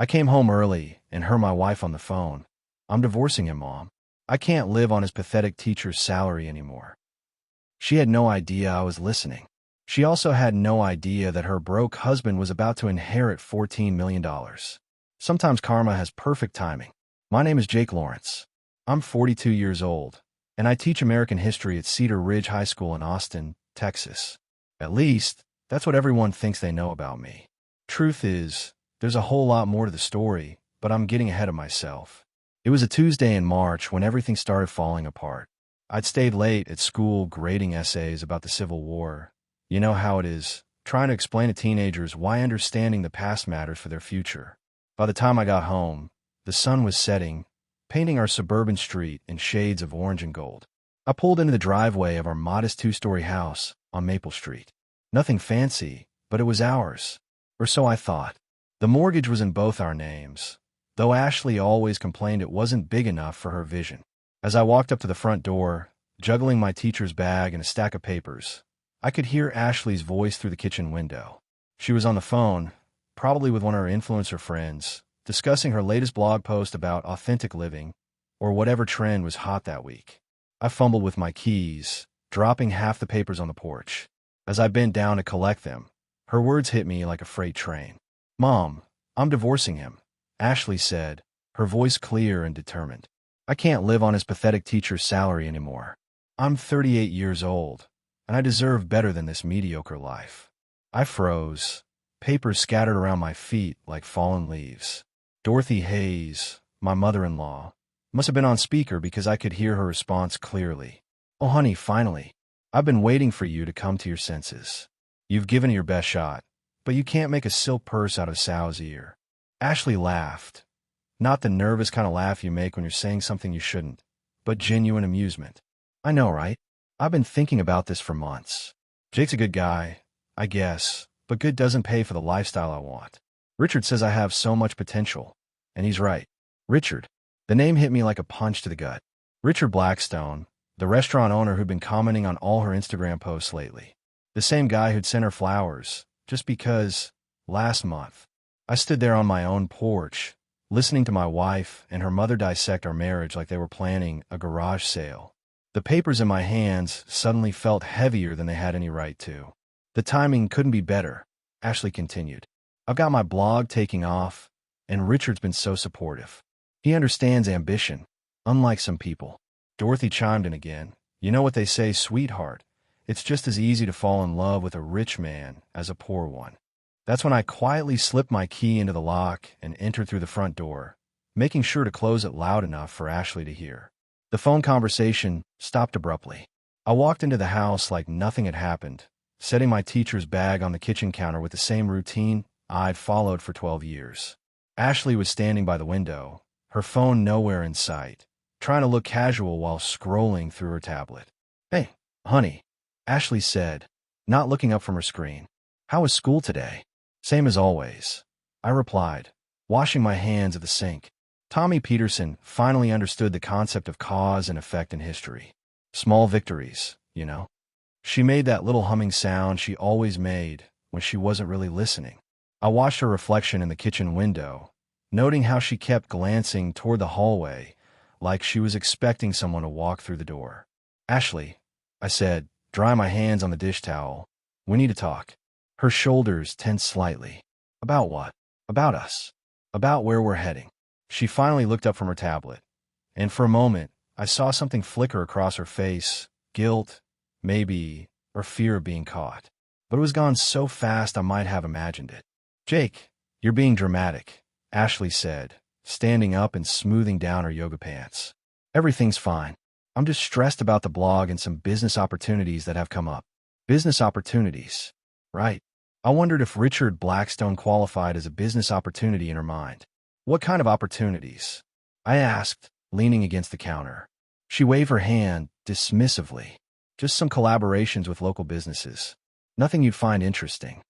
I came home early and heard my wife on the phone. I'm divorcing him, Mom. I can't live on his pathetic teacher's salary anymore. She had no idea I was listening. She also had no idea that her broke husband was about to inherit $14 million. Sometimes karma has perfect timing. My name is Jake Lawrence. I'm 42 years old, and I teach American history at Cedar Ridge High School in Austin, Texas. At least, that's what everyone thinks they know about me. Truth is, there's a whole lot more to the story, but I'm getting ahead of myself. It was a Tuesday in March when everything started falling apart. I'd stayed late at school grading essays about the Civil War. You know how it is, trying to explain to teenagers why understanding the past matters for their future. By the time I got home, the sun was setting, painting our suburban street in shades of orange and gold. I pulled into the driveway of our modest two-story house on Maple Street. Nothing fancy, but it was ours. Or so I thought. The mortgage was in both our names, though Ashley always complained it wasn't big enough for her vision. As I walked up to the front door, juggling my teacher's bag and a stack of papers, I could hear Ashley's voice through the kitchen window. She was on the phone, probably with one of her influencer friends, discussing her latest blog post about authentic living, or whatever trend was hot that week. I fumbled with my keys, dropping half the papers on the porch. As I bent down to collect them, her words hit me like a freight train. "Mom, I'm divorcing him," Ashley said, her voice clear and determined. "I can't live on his pathetic teacher's salary anymore. I'm 38 years old, and I deserve better than this mediocre life." I froze, papers scattered around my feet like fallen leaves. Dorothy Hayes, my mother-in-law, must have been on speaker because I could hear her response clearly. "Oh, honey, finally. I've been waiting for you to come to your senses. You've given it your best shot, but you can't make a silk purse out of a sow's ear." Ashley laughed. Not the nervous kind of laugh you make when you're saying something you shouldn't, but genuine amusement. "I know, right? I've been thinking about this for months. Jake's a good guy, I guess, but good doesn't pay for the lifestyle I want. Richard says I have so much potential, and he's right." Richard. The name hit me like a punch to the gut. Richard Blackstone, the restaurant owner who'd been commenting on all her Instagram posts lately. The same guy who'd sent her flowers, just because, last month. I stood there on my own porch, listening to my wife and her mother dissect our marriage like they were planning a garage sale. The papers in my hands suddenly felt heavier than they had any right to. "The timing couldn't be better," Ashley continued. "I've got my blog taking off, and Richard's been so supportive. He understands ambition, unlike some people." Dorothy chimed in again. "You know what they say, sweetheart. It's just as easy to fall in love with a rich man as a poor one." That's when I quietly slipped my key into the lock and entered through the front door, making sure to close it loud enough for Ashley to hear. The phone conversation stopped abruptly. I walked into the house like nothing had happened, setting my teacher's bag on the kitchen counter with the same routine I'd followed for 12 years. Ashley was standing by the window, her phone nowhere in sight, trying to look casual while scrolling through her tablet. "Hey, honey," Ashley said, not looking up from her screen. "How was school today?" "Same as always," I replied, washing my hands at the sink. Tommy Peterson finally understood the concept of cause and effect in history. Small victories, you know. She made that little humming sound she always made when she wasn't really listening. I watched her reflection in the kitchen window, noting how she kept glancing toward the hallway like she was expecting someone to walk through the door. "Ashley," I said, drying my hands on the dish towel, "we need to talk." Her shoulders tensed slightly. "About what?" "About us. About where we're heading." She finally looked up from her tablet, and for a moment, I saw something flicker across her face, guilt, maybe, or fear of being caught. But it was gone so fast I might have imagined it. "Jake, you're being dramatic," Ashley said, standing up and smoothing down her yoga pants. "Everything's fine. I'm just stressed about the blog and some business opportunities that have come up." Business opportunities. Right. I wondered if Richard Blackstone qualified as a business opportunity in her mind. "What kind of opportunities?" I asked, leaning against the counter. She waved her hand dismissively. "Just some collaborations with local businesses. Nothing you'd find interesting."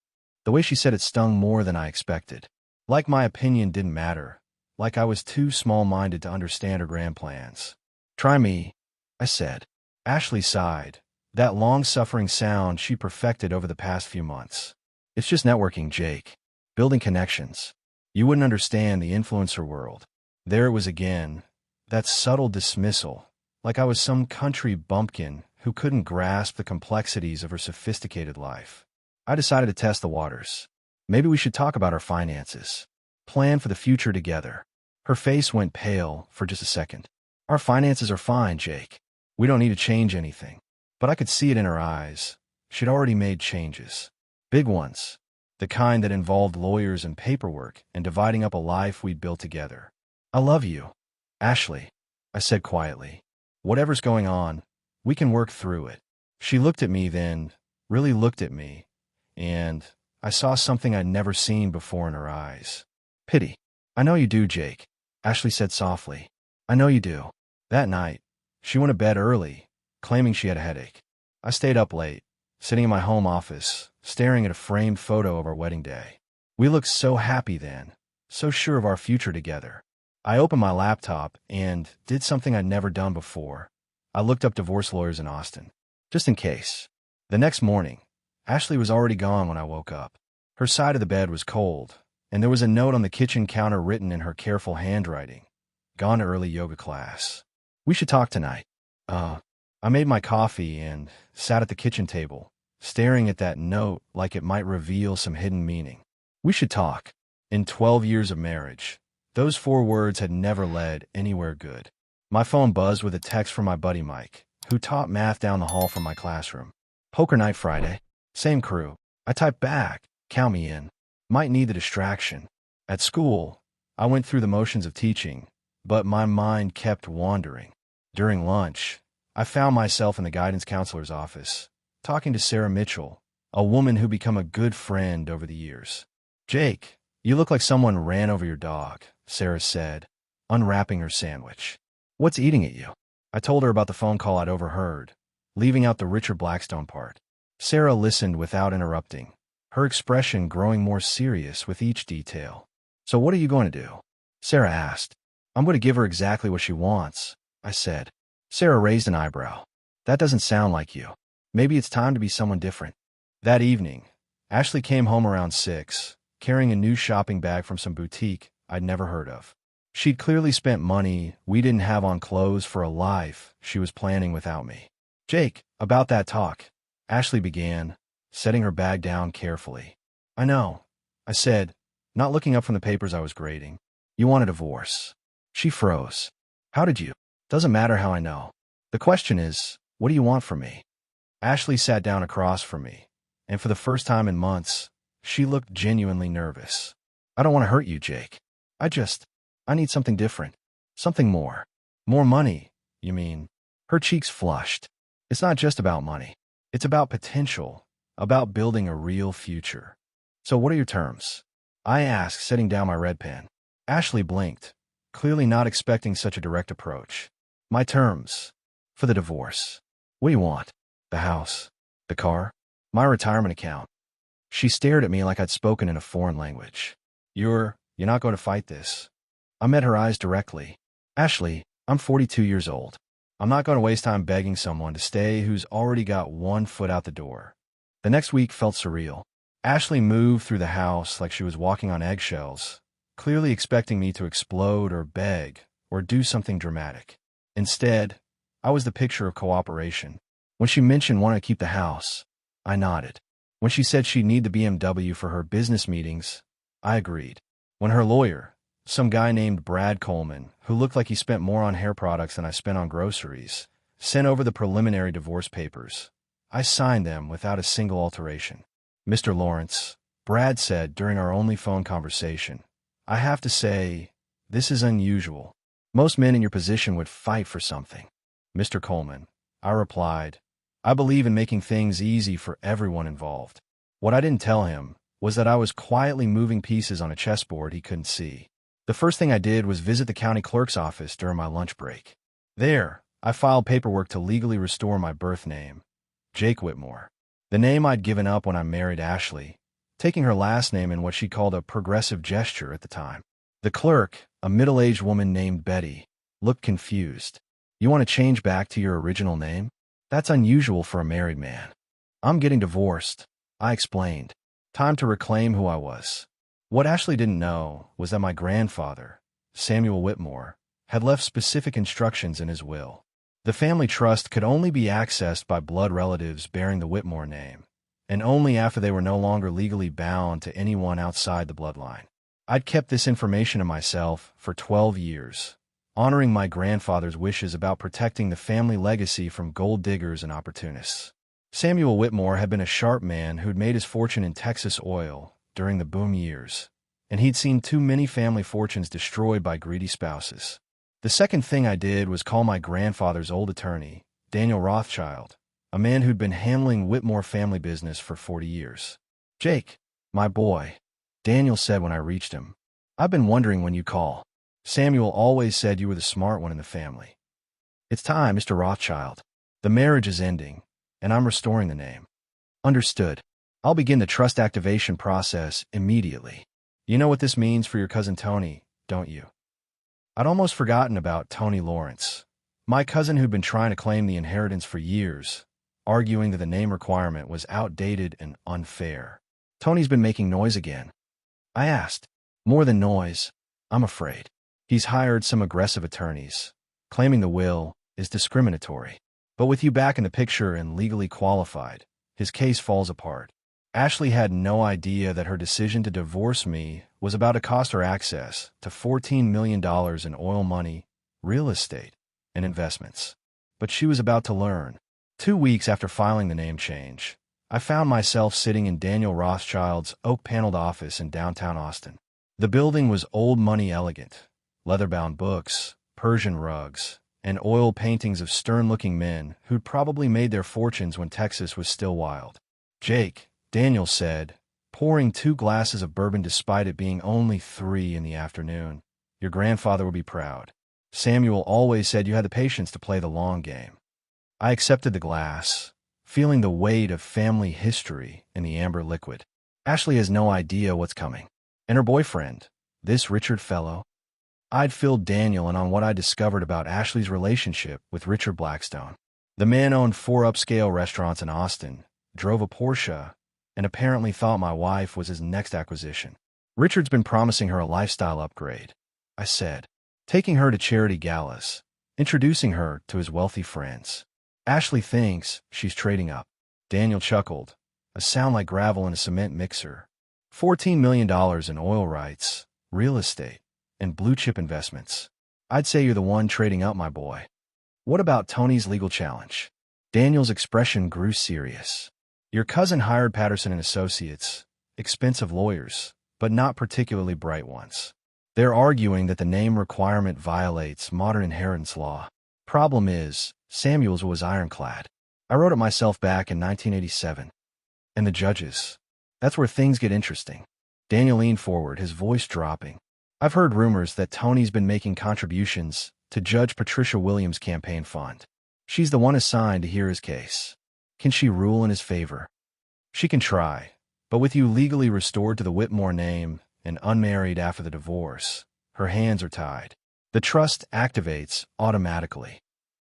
The way she said it stung more than I expected. Like my opinion didn't matter. Like I was too small-minded to understand her grand plans. "Try me," I said. Ashley sighed. That long-suffering sound she perfected over the past few months. "It's just networking, Jake. Building connections." You wouldn't understand the influencer world. There it was again, that subtle dismissal, like I was some country bumpkin who couldn't grasp the complexities of her sophisticated life. I decided to test the waters. Maybe we should talk about our finances. Plan for the future together. Her face went pale for just a second. Our finances are fine, Jake. We don't need to change anything. But I could see it in her eyes. She'd already made changes. Big ones. The kind that involved lawyers and paperwork and dividing up a life we'd built together. I love you, Ashley, I said quietly. Whatever's going on, we can work through it. She looked at me then, really looked at me, and I saw something I'd never seen before in her eyes. Pity. I know you do, Jake, Ashley said softly. I know you do. That night, she went to bed early, claiming she had a headache. I stayed up late, sitting in my home office, staring at a framed photo of our wedding day. We looked so happy then, so sure of our future together. I opened my laptop and did something I'd never done before. I looked up divorce lawyers in Austin, just in case. The next morning, Ashley was already gone when I woke up. Her side of the bed was cold, and there was a note on the kitchen counter written in her careful handwriting. Gone to early yoga class. We should talk tonight. I made my coffee and sat at the kitchen table, staring at that note like it might reveal some hidden meaning. We should talk. In 12 years of marriage, those 4 words had never led anywhere good. My phone buzzed with a text from my buddy Mike, who taught math down the hall from my classroom. Poker night Friday. Same crew. I typed back, count me in. Might need the distraction. At school, I went through the motions of teaching, but my mind kept wandering. During lunch, I found myself in the guidance counselor's office, talking to Sarah Mitchell, a woman who become a good friend over the years. Jake, you look like someone ran over your dog, Sarah said, unwrapping her sandwich. What's eating at you? I told her about the phone call I'd overheard, leaving out the Richard Blackstone part. Sarah listened without interrupting, her expression growing more serious with each detail. So what are you going to do? Sarah asked. I'm going to give her exactly what she wants, I said. Sarah raised an eyebrow. That doesn't sound like you. Maybe it's time to be someone different. That evening, Ashley came home around 6, carrying a new shopping bag from some boutique I'd never heard of. She'd clearly spent money we didn't have on clothes for a life she was planning without me. Jake, about that talk, Ashley began, setting her bag down carefully. I know, I said, not looking up from the papers I was grading. You want a divorce. She froze. How did you? Doesn't matter how I know. The question is, what do you want from me? Ashley sat down across from me, and for the first time in months, she looked genuinely nervous. I don't want to hurt you, Jake. I need something different. Something more. More money, you mean? Her cheeks flushed. It's not just about money. It's about potential, about building a real future. So what are your terms? I asked, setting down my red pen. Ashley blinked, clearly not expecting such a direct approach. My terms. For the divorce. What do you want? The house? The car? My retirement account? She stared at me like I'd spoken in a foreign language. You're not going to fight this. I met her eyes directly. Ashley, I'm 42 years old. I'm not going to waste time begging someone to stay who's already got one foot out the door. The next week felt surreal. Ashley moved through the house like she was walking on eggshells, clearly expecting me to explode or beg or do something dramatic. Instead, I was the picture of cooperation. When she mentioned wanting to keep the house, I nodded. When she said she'd need the BMW for her business meetings, I agreed. When her lawyer, some guy named Brad Coleman, who looked like he spent more on hair products than I spent on groceries, sent over the preliminary divorce papers, I signed them without a single alteration. Mr. Lawrence, Brad said during our only phone conversation, I have to say, this is unusual. Most men in your position would fight for something. Mr. Coleman, I replied, I believe in making things easy for everyone involved. What I didn't tell him was that I was quietly moving pieces on a chessboard he couldn't see. The first thing I did was visit the county clerk's office during my lunch break. There, I filed paperwork to legally restore my birth name, Jake Whitmore, the name I'd given up when I married Ashley, taking her last name in what she called a progressive gesture at the time. The clerk, a middle-aged woman named Betty, looked confused. You want to change back to your original name? That's unusual for a married man. I'm getting divorced, I explained. Time to reclaim who I was. What Ashley didn't know was that my grandfather, Samuel Whitmore, had left specific instructions in his will. The family trust could only be accessed by blood relatives bearing the Whitmore name, and only after they were no longer legally bound to anyone outside the bloodline. I'd kept this information to myself for 12 years, honoring my grandfather's wishes about protecting the family legacy from gold diggers and opportunists. Samuel Whitmore had been a sharp man who'd made his fortune in Texas oil during the boom years, and he'd seen too many family fortunes destroyed by greedy spouses. The second thing I did was call my grandfather's old attorney, Daniel Rothschild, a man who'd been handling Whitmore family business for 40 years. "Jake, my boy," Daniel said when I reached him, "I've been wondering when you'd call. Samuel always said you were the smart one in the family." "It's time, Mr. Rothschild. The marriage is ending, and I'm restoring the name." "Understood. I'll begin the trust activation process immediately. You know what this means for your cousin Tony, don't you?" I'd almost forgotten about Tony Lawrence, my cousin who'd been trying to claim the inheritance for years, arguing that the name requirement was outdated and unfair. "Tony's been making noise again?" I asked. "More than noise, I'm afraid. He's hired some aggressive attorneys, claiming the will is discriminatory. But with you back in the picture and legally qualified, his case falls apart." Ashley had no idea that her decision to divorce me was about to cost her access to $14 million in oil money, real estate, and investments. But she was about to learn. 2 weeks after filing the name change, I found myself sitting in Daniel Rothschild's oak-paneled office in downtown Austin. The building was old money elegant, leather-bound books, Persian rugs, and oil paintings of stern-looking men who'd probably made their fortunes when Texas was still wild. "Jake," Daniel said, pouring 2 glasses of bourbon despite it being only 3 in the afternoon, "your grandfather will be proud. Samuel always said you had the patience to play the long game." I accepted the glass, feeling the weight of family history in the amber liquid. Ashley has no idea what's coming. And her boyfriend, this Richard fellow. I'd filled Daniel in on what I discovered about Ashley's relationship with Richard Blackstone. The man owned 4 upscale restaurants in Austin, drove a Porsche, and apparently thought my wife was his next acquisition. "Richard's been promising her a lifestyle upgrade," I said, taking her to charity galas, introducing her to his wealthy friends. "Ashley thinks she's trading up." Daniel chuckled, a sound like gravel in a cement mixer. $14 million in oil rights, real estate, and blue-chip investments. "I'd say you're the one trading up, my boy." "What about Tony's legal challenge?" Daniel's expression grew serious. "Your cousin hired Patterson and Associates, expensive lawyers, but not particularly bright ones. They're arguing that the name requirement violates modern inheritance law. Problem is, Samuel's was ironclad. I wrote it myself back in 1987. And the judges. That's where things get interesting." Daniel leaned forward, his voice dropping. "I've heard rumors that Tony's been making contributions to Judge Patricia Williams' campaign fund. She's the one assigned to hear his case. Can she rule in his favor?" "She can try, but with you legally restored to the Whitmore name and unmarried after the divorce, her hands are tied. The trust activates automatically."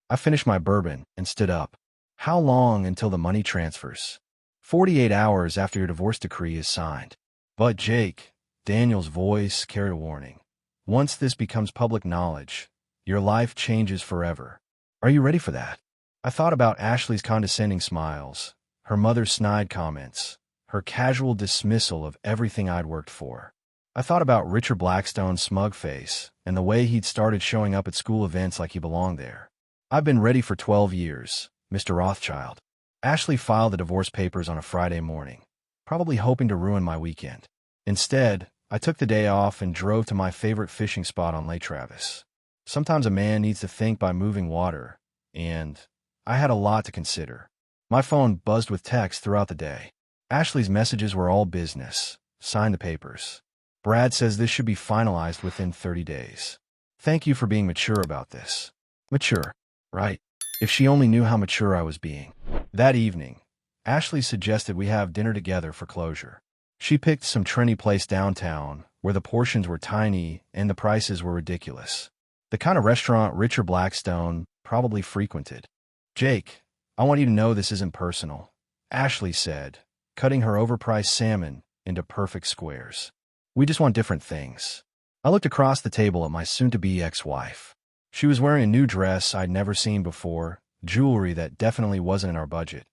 I finished my bourbon and stood up. "How long until the money transfers?" 48 hours after your divorce decree is signed." "But Jake," Daniel's voice carried a warning, "once this becomes public knowledge, your life changes forever. Are you ready for that?" I thought about Ashley's condescending smiles, her mother's snide comments, her casual dismissal of everything I'd worked for. I thought about Richard Blackstone's smug face and the way he'd started showing up at school events like he belonged there. "I've been ready for 12 years, Mr. Rothschild." Ashley filed the divorce papers on a Friday morning, probably hoping to ruin my weekend. Instead, I took the day off and drove to my favorite fishing spot on Lake Travis. Sometimes a man needs to think by moving water, and I had a lot to consider. My phone buzzed with texts throughout the day. Ashley's messages were all business. "Sign the papers. Brad says this should be finalized within 30 days. Thank you for being mature about this." Mature, right? If she only knew how mature I was being. That evening, Ashley suggested we have dinner together for closure. She picked some trendy place downtown where the portions were tiny and the prices were ridiculous. The kind of restaurant Richard Blackstone probably frequented. "Jake, I want you to know this isn't personal," Ashley said, cutting her overpriced salmon into perfect squares. We just want different things. I looked across the table at my soon-to-be ex-wife. She was wearing a new dress I'd never seen before, jewelry that definitely wasn't in our budget,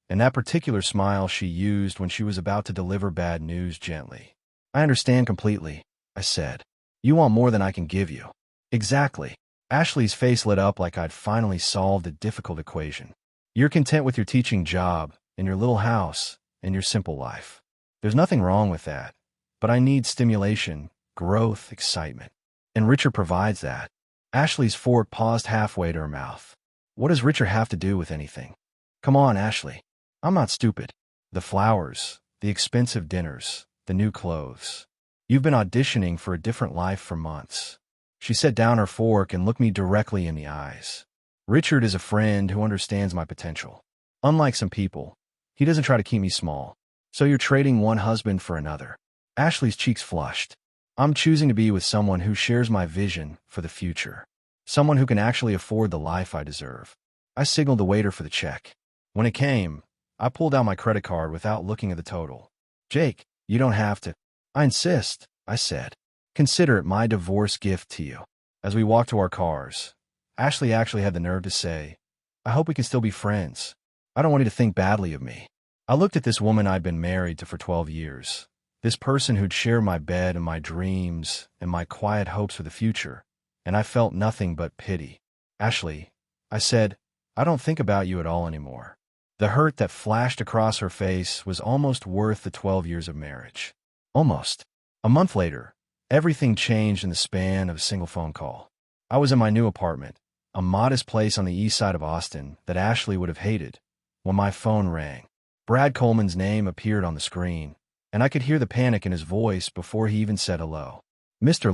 and that particular smile she used when she was about to deliver bad news gently. I understand completely, I said. You want more than I can give you. Exactly. Ashley's face lit up like I'd finally solved a difficult equation. You're content with your teaching job, in your little house, in your simple life. There's nothing wrong with that. But I need stimulation, growth, excitement. And Richard provides that. Ashley's fork paused halfway to her mouth. What does Richard have to do with anything? Come on, Ashley. I'm not stupid. The flowers, the expensive dinners, the new clothes. You've been auditioning for a different life for months. She set down her fork and looked me directly in the eyes. Richard is a friend who understands my potential. Unlike some people, he doesn't try to keep me small. So you're trading one husband for another. Ashley's cheeks flushed. I'm choosing to be with someone who shares my vision for the future. Someone who can actually afford the life I deserve. I signaled the waiter for the check. When it came, I pulled out my credit card without looking at the total. Jake, you don't have to. I insist, I said. Consider it my divorce gift to you. As we walked to our cars, Ashley actually had the nerve to say, I hope we can still be friends. I don't want you to think badly of me. I looked at this woman I'd been married to for 12 years. This person who'd share my bed and my dreams and my quiet hopes for the future, and I felt nothing but pity. Ashley, I said, I don't think about you at all anymore. The hurt that flashed across her face was almost worth the 12 years of marriage. Almost. A month later, everything changed in the span of a single phone call. I was in my new apartment, a modest place on the east side of Austin that Ashley would have hated, when my phone rang. Brad Coleman's name appeared on the screen, and I could hear the panic in his voice before he even said hello. Mr.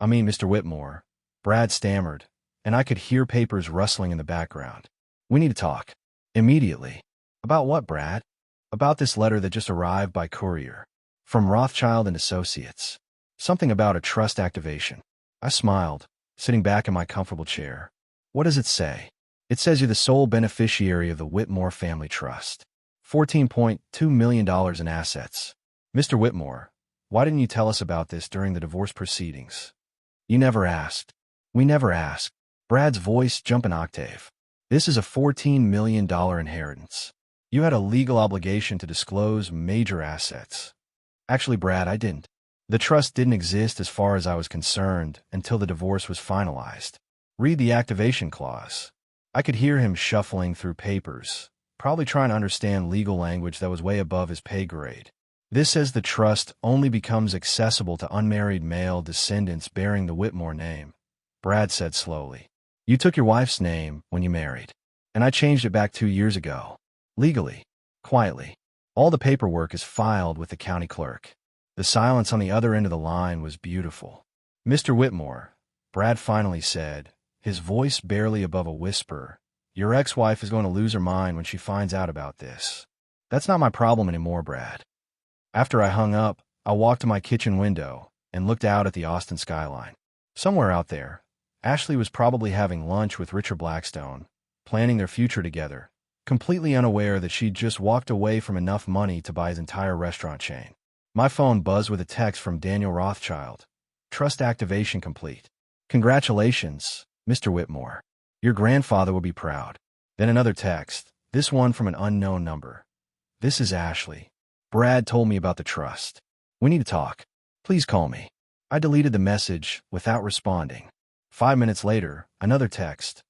Mr. Whitmore, Brad stammered, and I could hear papers rustling in the background. We need to talk. Immediately. About what, Brad? About this letter that just arrived by courier. From Rothschild and Associates. Something about a trust activation. I smiled, sitting back in my comfortable chair. What does it say? It says you're the sole beneficiary of the Whitmore Family Trust. $14.2 million in assets. Mr. Whitmore, why didn't you tell us about this during the divorce proceedings? You never asked. We never asked. Brad's voice jumped an octave. This is a $14 million inheritance. You had a legal obligation to disclose major assets. Actually, Brad, I didn't. The trust didn't exist as far as I was concerned until the divorce was finalized. Read the activation clause. I could hear him shuffling through papers, probably trying to understand legal language that was way above his pay grade. This says the trust only becomes accessible to unmarried male descendants bearing the Whitmore name. Brad said slowly. You took your wife's name when you married, and I changed it back 2 years ago. Legally. Quietly. All the paperwork is filed with the county clerk. The silence on the other end of the line was beautiful. Mr. Whitmore, Brad finally said, his voice barely above a whisper, your ex-wife is going to lose her mind when she finds out about this. That's not my problem anymore, Brad. After I hung up, I walked to my kitchen window and looked out at the Austin skyline. Somewhere out there, Ashley was probably having lunch with Richard Blackstone, planning their future together, completely unaware that she'd just walked away from enough money to buy his entire restaurant chain. My phone buzzed with a text from Daniel Rothschild. Trust activation complete. Congratulations, Mr. Whitmore. Your grandfather will be proud. Then another text, this one from an unknown number. This is Ashley. Brad told me about the trust. We need to talk. Please call me. I deleted the message without responding. 5 minutes later, another text.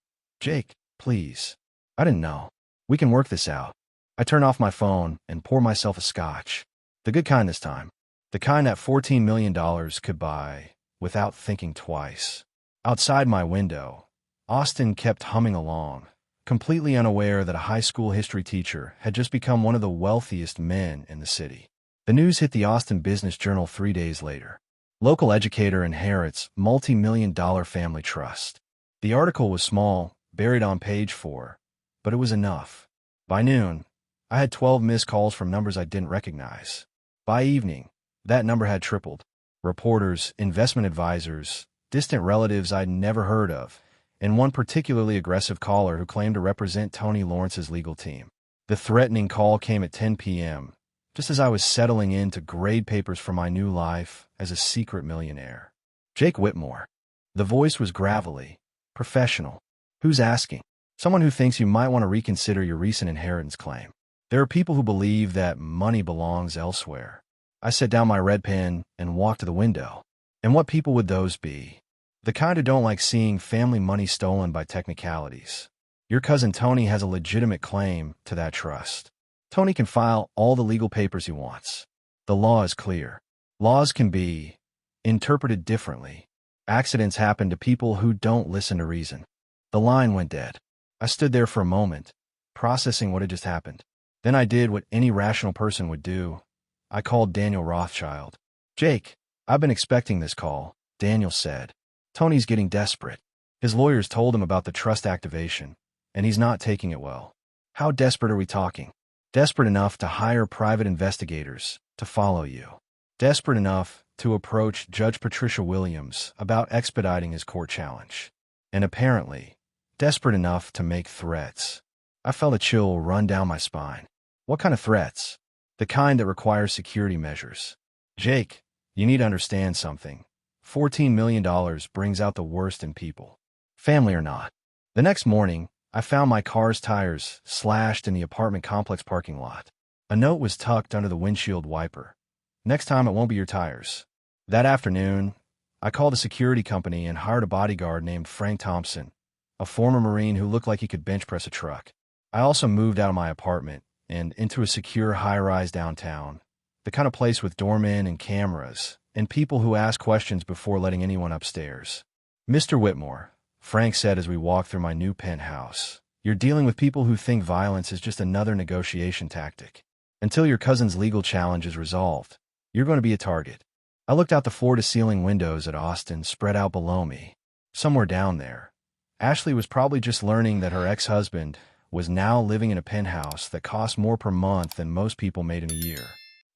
Jake, please. I didn't know. We can work this out. I turn off my phone and pour myself a scotch. The good kind this time. The kind that $14 million could buy without thinking twice. Outside my window, Austin kept humming along, completely unaware that a high school history teacher had just become one of the wealthiest men in the city. The news hit the Austin Business Journal 3 days later. Local educator inherits multi-million-dollar family trust. The article was small, buried on page 4, but it was enough. By noon, I had 12 missed calls from numbers I didn't recognize. By evening, that number had tripled. Reporters, investment advisors, distant relatives I'd never heard of, and one particularly aggressive caller who claimed to represent Tony Lawrence's legal team. The threatening call came at 10 p.m., just as I was settling in to grade papers for my new life as a secret millionaire. Jake Whitmore. The voice was gravelly, professional. Who's asking? Someone who thinks you might want to reconsider your recent inheritance claim. There are people who believe that money belongs elsewhere. I set down my red pen and walked to the window. And what people would those be? The kind who don't like seeing family money stolen by technicalities. Your cousin Tony has a legitimate claim to that trust. Tony can file all the legal papers he wants. The law is clear. Laws can be interpreted differently. Accidents happen to people who don't listen to reason. The line went dead. I stood there for a moment, processing what had just happened. Then I did what any rational person would do. I called Daniel Rothschild. Jake, I've been expecting this call, Daniel said. Tony's getting desperate. His lawyers told him about the trust activation, and he's not taking it well. How desperate are we talking? Desperate enough to hire private investigators to follow you. Desperate enough to approach Judge Patricia Williams about expediting his court challenge. And apparently, desperate enough to make threats. I felt a chill run down my spine. What kind of threats? The kind that requires security measures. Jake, you need to understand something. $14 million brings out the worst in people. Family or not. The next morning, I found my car's tires slashed in the apartment complex parking lot. A note was tucked under the windshield wiper. Next time it won't be your tires. That afternoon, I called a security company and hired a bodyguard named Frank Thompson, a former Marine who looked like he could bench press a truck. I also moved out of my apartment and into a secure high-rise downtown, the kind of place with doormen and cameras, and people who ask questions before letting anyone upstairs. Mr. Whitmore, Frank said as we walked through my new penthouse, you're dealing with people who think violence is just another negotiation tactic. Until your cousin's legal challenge is resolved, you're going to be a target. I looked out the floor-to-ceiling windows at Austin spread out below me. Somewhere down there, Ashley was probably just learning that her ex-husband was now living in a penthouse that cost more per month than most people made in a year.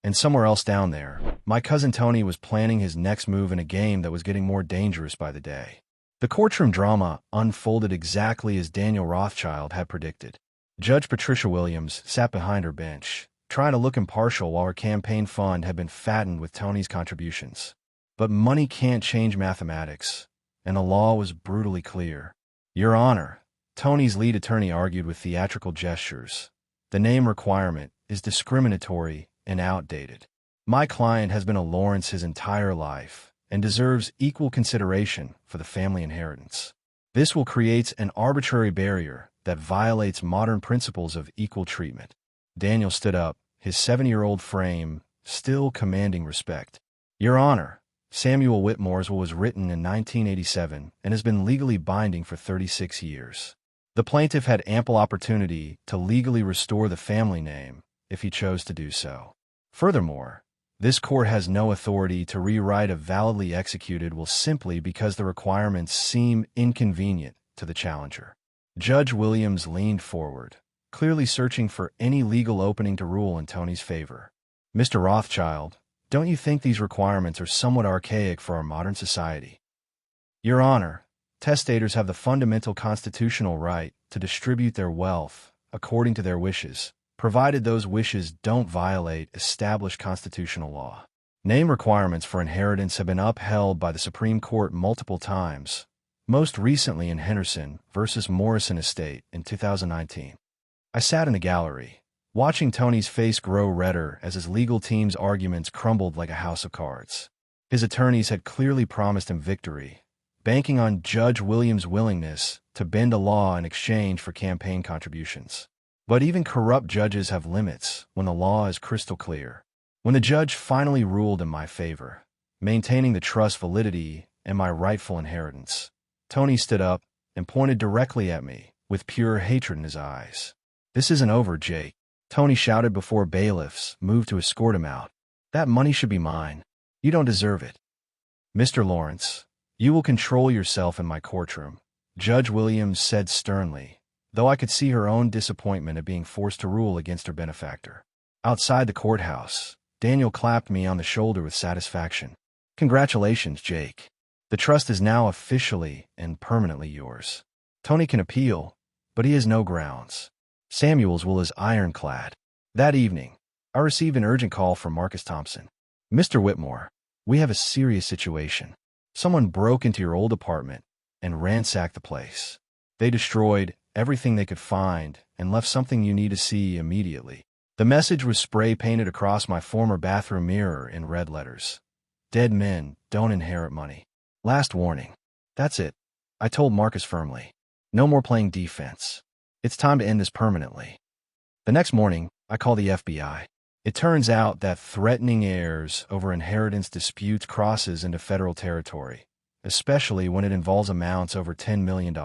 And somewhere else down there, my cousin Tony was planning his next move in a game that was getting more dangerous by the day. The courtroom drama unfolded exactly as Daniel Rothschild had predicted. Judge Patricia Williams sat behind her bench, trying to look impartial while her campaign fund had been fattened with Tony's contributions. But money can't change mathematics, and the law was brutally clear. Your Honor, Tony's lead attorney argued with theatrical gestures. The name requirement is discriminatory and outdated. My client has been a Lawrence his entire life and deserves equal consideration for the family inheritance. This will create an arbitrary barrier that violates modern principles of equal treatment. Daniel stood up, his 70-year-old frame still commanding respect. Your Honor, Samuel Whitmore's will was written in 1987 and has been legally binding for 36 years. The plaintiff had ample opportunity to legally restore the family name if he chose to do so. Furthermore, this court has no authority to rewrite a validly executed will simply because the requirements seem inconvenient to the challenger. Judge Williams leaned forward, clearly searching for any legal opening to rule in Tony's favor. Mr. Rothschild, don't you think these requirements are somewhat archaic for our modern society? Your Honor, testators have the fundamental constitutional right to distribute their wealth according to their wishes, provided those wishes don't violate established constitutional law. Name requirements for inheritance have been upheld by the Supreme Court multiple times, most recently in Henderson v. Morrison Estate in 2019. I sat in the gallery, watching Tony's face grow redder as his legal team's arguments crumbled like a house of cards. His attorneys had clearly promised him victory, banking on Judge Williams' willingness to bend a law in exchange for campaign contributions. But even corrupt judges have limits when the law is crystal clear. When the judge finally ruled in my favor, maintaining the trust validity and my rightful inheritance, Tony stood up and pointed directly at me with pure hatred in his eyes. This isn't over, Jake, Tony shouted before bailiffs moved to escort him out. That money should be mine. You don't deserve it. Mr. Lawrence, you will control yourself in my courtroom, Judge Williams said sternly, though I could see her own disappointment at being forced to rule against her benefactor. Outside the courthouse, Daniel clapped me on the shoulder with satisfaction. Congratulations, Jake. The trust is now officially and permanently yours. Tony can appeal, but he has no grounds. Samuel's will is ironclad. That evening, I received an urgent call from Marcus Thompson. Mr. Whitmore, we have a serious situation. Someone broke into your old apartment and ransacked the place. They destroyed everything they could find and left something you need to see immediately. The message was spray painted across my former bathroom mirror in red letters. Dead men don't inherit money. Last warning. That's it, I told Marcus firmly. No more playing defense. It's time to end this permanently. The next morning, I call the FBI. It turns out that threatening heirs over inheritance disputes crosses into federal territory, especially when it involves amounts over $10 million.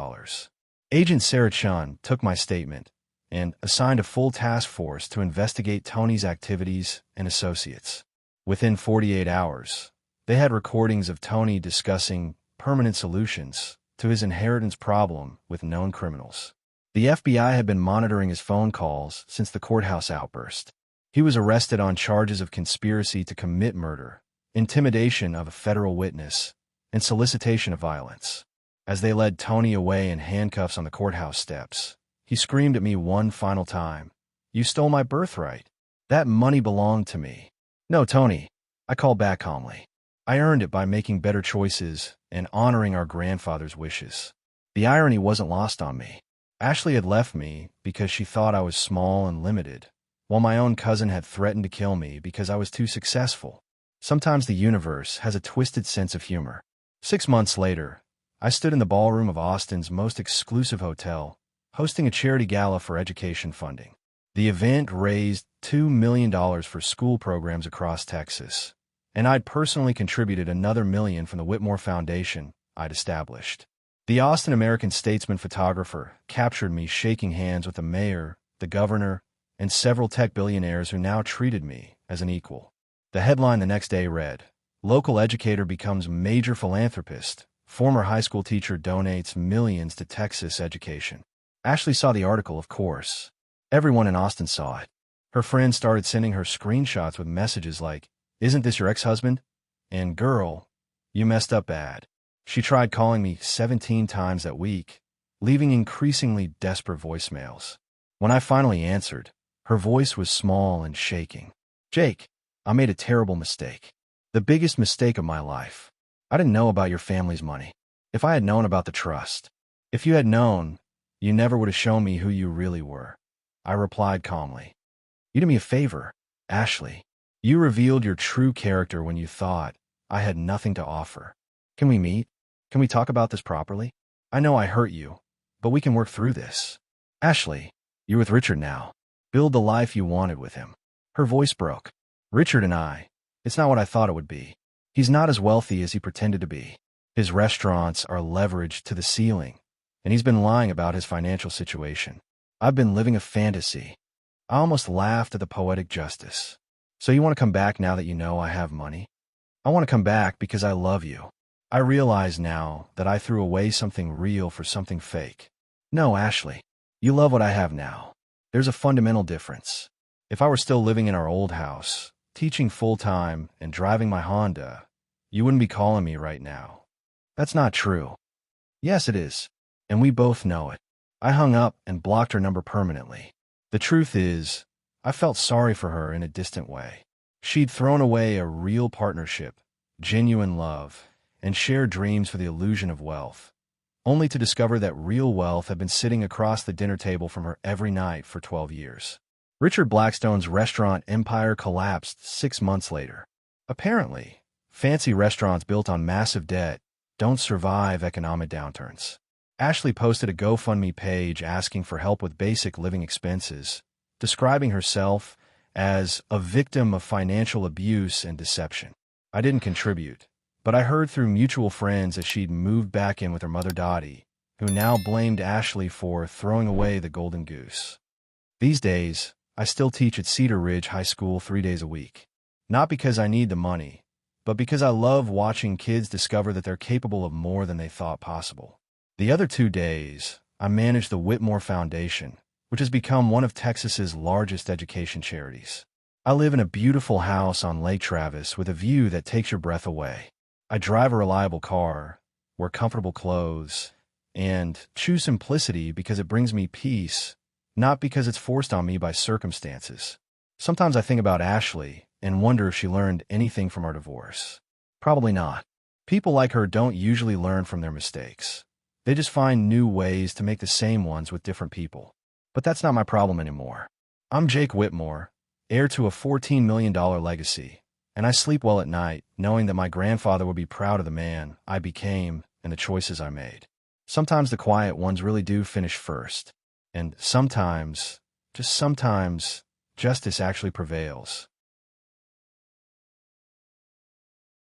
Agent Sarah Chun took my statement and assigned a full task force to investigate Tony's activities and associates. Within 48 hours, they had recordings of Tony discussing permanent solutions to his inheritance problem with known criminals. The FBI had been monitoring his phone calls since the courthouse outburst. He was arrested on charges of conspiracy to commit murder, intimidation of a federal witness, and solicitation of violence. As they led Tony away in handcuffs on the courthouse steps, he screamed at me one final time, "You stole my birthright. That money belonged to me." "No, Tony," I called back calmly. "I earned it by making better choices and honoring our grandfather's wishes." The irony wasn't lost on me. Ashley had left me because she thought I was small and limited, while my own cousin had threatened to kill me because I was too successful. Sometimes the universe has a twisted sense of humor. 6 months later, I stood in the ballroom of Austin's most exclusive hotel, hosting a charity gala for education funding. The event raised $2 million for school programs across Texas, and I'd personally contributed another $1 million from the Whitmore Foundation I'd established. The Austin American-Statesman photographer captured me shaking hands with the mayor, the governor, and several tech billionaires who now treated me as an equal. The headline the next day read, "Local educator becomes major philanthropist. Former high school teacher donates millions to Texas education." Ashley saw the article, of course. Everyone in Austin saw it. Her friends started sending her screenshots with messages like, "Isn't this your ex-husband?" and "Girl, you messed up bad." She tried calling me 17 times that week, leaving increasingly desperate voicemails. When I finally answered, her voice was small and shaking. "Jake, I made a terrible mistake. The biggest mistake of my life. I didn't know about your family's money. If I had known about the trust, if you had known, you never would have shown me who you really were." I replied calmly. "You did me a favor, Ashley. You revealed your true character when you thought I had nothing to offer. Can we meet? Can we talk about this properly? I know I hurt you, but we can work through this. Ashley, you're with Richard now. Build the life you wanted with him." Her voice broke. "Richard and I, it's not what I thought it would be. He's not as wealthy as he pretended to be. His restaurants are leveraged to the ceiling, and he's been lying about his financial situation. I've been living a fantasy." I almost laughed at the poetic justice. "So you want to come back now that you know I have money?" "I want to come back because I love you. I realize now that I threw away something real for something fake." "No, Ashley. You love what I have now. There's a fundamental difference. If I were still living in our old house, teaching full-time and driving my Honda, you wouldn't be calling me right now." "That's not true." "Yes, it is. And we both know it." I hung up and blocked her number permanently. The truth is, I felt sorry for her in a distant way. She'd thrown away a real partnership, genuine love, and shared dreams for the illusion of wealth, only to discover that real wealth had been sitting across the dinner table from her every night for 12 years. Richard Blackstone's restaurant empire collapsed 6 months later. Apparently, fancy restaurants built on massive debt don't survive economic downturns. Ashley posted a GoFundMe page asking for help with basic living expenses, describing herself as a victim of financial abuse and deception. I didn't contribute, but I heard through mutual friends that she'd moved back in with her mother Dottie, who now blamed Ashley for throwing away the golden goose. These days, I still teach at Cedar Ridge High School 3 days a week. Not because I need the money, but because I love watching kids discover that they're capable of more than they thought possible. The other 2 days, I manage the Whitmore Foundation, which has become one of Texas's largest education charities. I live in a beautiful house on Lake Travis with a view that takes your breath away. I drive a reliable car, wear comfortable clothes, and choose simplicity because it brings me peace, not because it's forced on me by circumstances. Sometimes I think about Ashley and wonder if she learned anything from our divorce. Probably not. People like her don't usually learn from their mistakes. They just find new ways to make the same ones with different people. But that's not my problem anymore. I'm Jake Whitmore, heir to a $14 million legacy, and I sleep well at night knowing that my grandfather would be proud of the man I became and the choices I made. Sometimes the quiet ones really do finish first, and sometimes, just sometimes, justice actually prevails.